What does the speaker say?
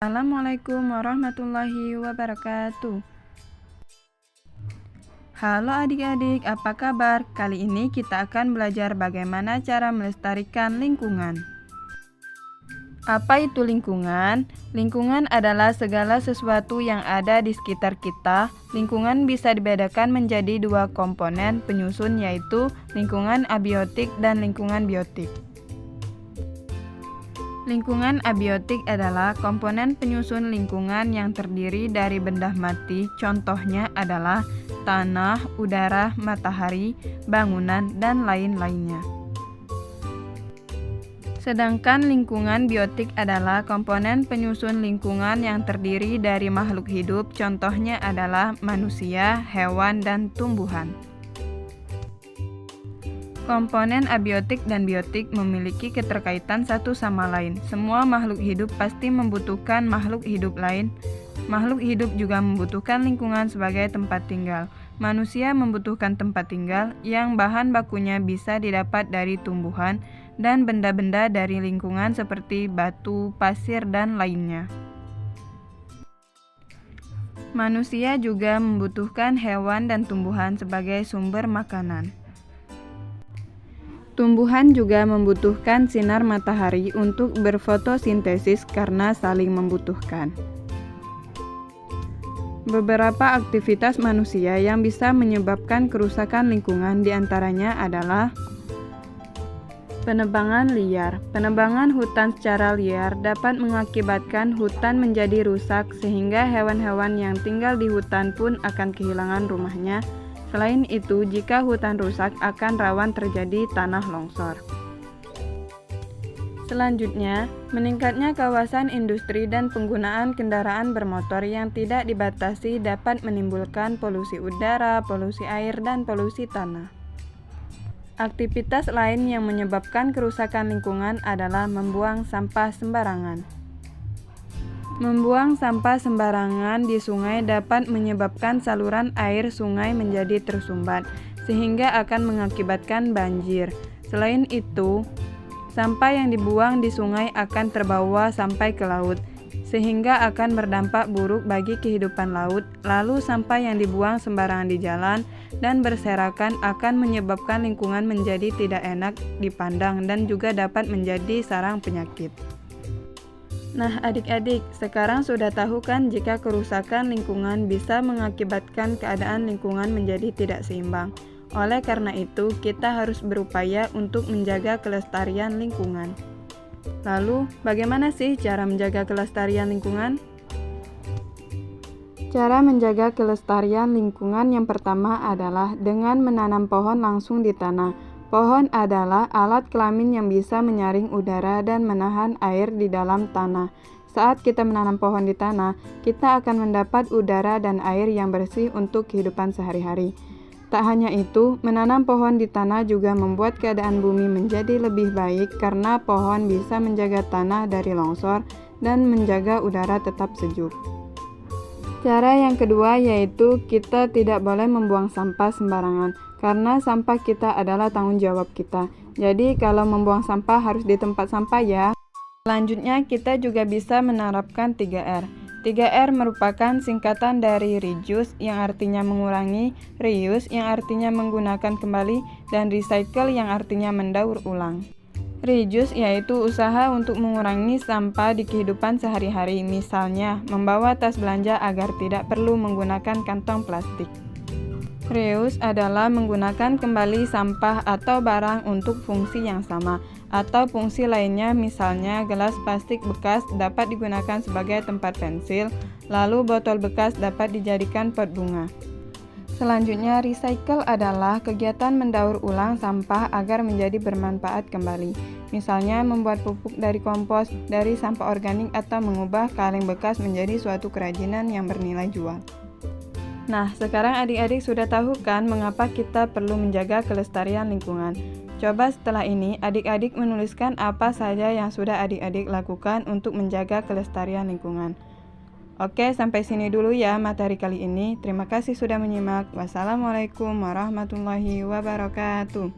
Assalamualaikum warahmatullahi wabarakatuh. Halo adik-adik, apa kabar? Kali ini kita akan belajar bagaimana cara melestarikan lingkungan. Apa itu lingkungan? Lingkungan adalah segala sesuatu yang ada di sekitar kita. Lingkungan bisa dibedakan menjadi dua komponen penyusun, yaitu lingkungan abiotik dan lingkungan biotik. Lingkungan abiotik adalah komponen penyusun lingkungan yang terdiri dari benda mati. Contohnya adalah tanah, udara, matahari, bangunan, dan lain-lainnya. Sedangkan lingkungan biotik adalah komponen penyusun lingkungan yang terdiri dari makhluk hidup. Contohnya adalah manusia, hewan, dan tumbuhan. Komponen abiotik dan biotik memiliki keterkaitan satu sama lain. Semua makhluk hidup pasti membutuhkan makhluk hidup lain. Makhluk hidup juga membutuhkan lingkungan sebagai tempat tinggal. Manusia membutuhkan tempat tinggal yang bahan bakunya bisa didapat dari tumbuhan dan benda-benda dari lingkungan seperti batu, pasir, dan lainnya. Manusia juga membutuhkan hewan dan tumbuhan sebagai sumber makanan. Tumbuhan juga membutuhkan sinar matahari untuk berfotosintesis karena saling membutuhkan. Beberapa aktivitas manusia yang bisa menyebabkan kerusakan lingkungan diantaranya adalah penebangan liar. Penebangan hutan secara liar dapat mengakibatkan hutan menjadi rusak sehingga hewan-hewan yang tinggal di hutan pun akan kehilangan rumahnya. Selain itu, jika hutan rusak akan rawan terjadi tanah longsor. Selanjutnya, meningkatnya kawasan industri dan penggunaan kendaraan bermotor yang tidak dibatasi dapat menimbulkan polusi udara, polusi air, dan polusi tanah. Aktivitas lain yang menyebabkan kerusakan lingkungan adalah membuang sampah sembarangan. Membuang sampah sembarangan di sungai dapat menyebabkan saluran air sungai menjadi tersumbat, sehingga akan mengakibatkan banjir. Selain itu, sampah yang dibuang di sungai akan terbawa sampai ke laut, sehingga akan berdampak buruk bagi kehidupan laut. Lalu sampah yang dibuang sembarangan di jalan dan berserakan akan menyebabkan lingkungan menjadi tidak enak dipandang dan juga dapat menjadi sarang penyakit. Nah adik-adik, sekarang sudah tahu kan jika kerusakan lingkungan bisa mengakibatkan keadaan lingkungan menjadi tidak seimbang. Oleh karena itu, kita harus berupaya untuk menjaga kelestarian lingkungan. Lalu, bagaimana sih cara menjaga kelestarian lingkungan? Cara menjaga kelestarian lingkungan yang pertama adalah dengan menanam pohon langsung di tanah. Pohon adalah alat kelamin yang bisa menyaring udara dan menahan air di dalam tanah. Saat kita menanam pohon di tanah, kita akan mendapat udara dan air yang bersih untuk kehidupan sehari-hari. Tak hanya itu, menanam pohon di tanah juga membuat keadaan bumi menjadi lebih baik karena pohon bisa menjaga tanah dari longsor dan menjaga udara tetap sejuk. Cara yang kedua yaitu kita tidak boleh membuang sampah sembarangan. Karena sampah kita adalah tanggung jawab kita. Jadi kalau membuang sampah harus di tempat sampah ya. Selanjutnya kita juga bisa menerapkan 3R. 3R merupakan singkatan dari reduce yang artinya mengurangi, reuse yang artinya menggunakan kembali, dan recycle yang artinya mendaur ulang. Reduce yaitu usaha untuk mengurangi sampah di kehidupan sehari-hari. Misalnya, membawa tas belanja agar tidak perlu menggunakan kantong plastik. Reuse adalah menggunakan kembali sampah atau barang untuk fungsi yang sama, atau fungsi lainnya misalnya gelas plastik bekas dapat digunakan sebagai tempat pensil, lalu botol bekas dapat dijadikan pot bunga. Selanjutnya, recycle adalah kegiatan mendaur ulang sampah agar menjadi bermanfaat kembali. Misalnya membuat pupuk dari kompos, dari sampah organik, atau mengubah kaleng bekas menjadi suatu kerajinan yang bernilai jual. Nah, sekarang adik-adik sudah tahu kan mengapa kita perlu menjaga kelestarian lingkungan. Coba setelah ini adik-adik menuliskan apa saja yang sudah adik-adik lakukan untuk menjaga kelestarian lingkungan. Oke, sampai sini dulu ya materi kali ini. Terima kasih sudah menyimak. Wassalamualaikum warahmatullahi wabarakatuh.